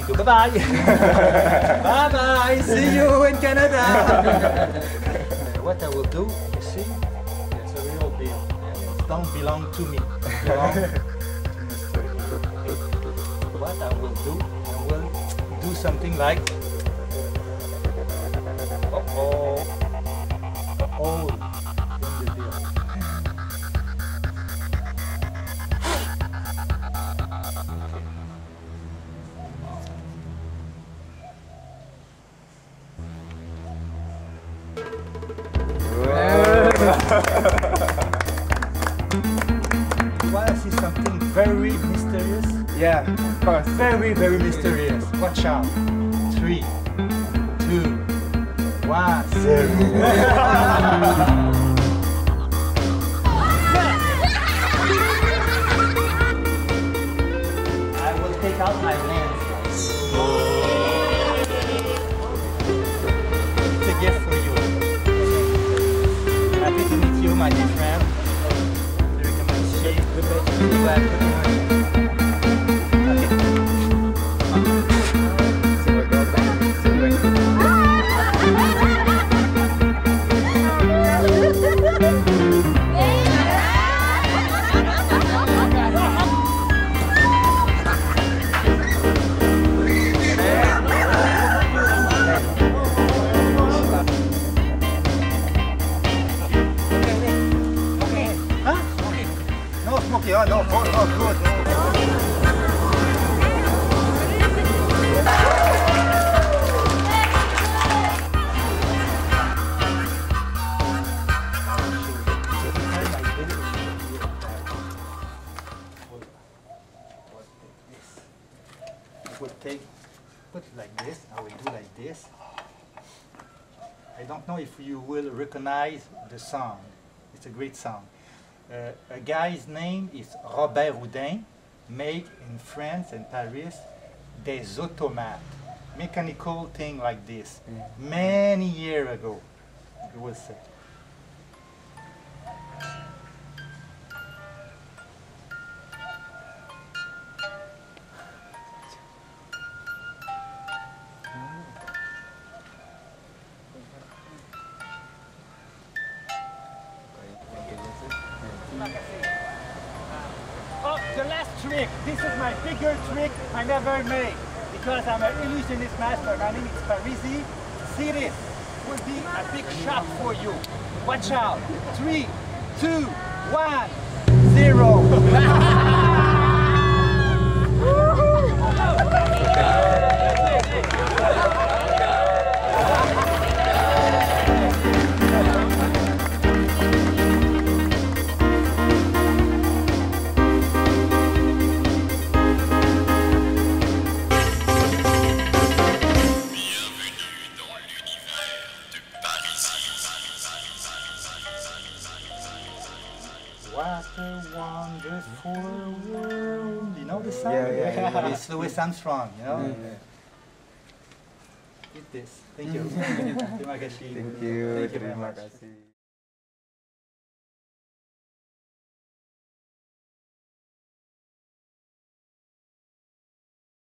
Thank you. Bye-bye. Bye-bye. See you in Canada. What I will do, you see, it's a real bill. It don't belong to me. It belongs to Mr. What I will do, I will do something like uh-oh. Uh-oh. In the bill. Want to see something very mysterious? Yeah, of course. Very, very mysterious. Watch out. 3, 2, 1, 0. I will take out my lens. It's a gift for you. Happy to meet you, my dear friend. Federico B.PARISI. Oh, no, oh, good. Put it like this. I will do like this. I don't know if you will recognize the song. It's a great song. A guy's name is Robert Houdin, made in France and Paris des automates, mechanical thing like this, many years ago, you will say. Oh, the last trick. This is my bigger trick I never made because I'm an illusionist master. My name is PARISI. See this? Will be a big shock for you. Watch out. 3, 2, 1, 0. What a wonderful world. You know the song? Yeah. It's Louis Armstrong, you know? Yeah. Eat this. Thank you. Terima kasih. Thank you, terima kasih.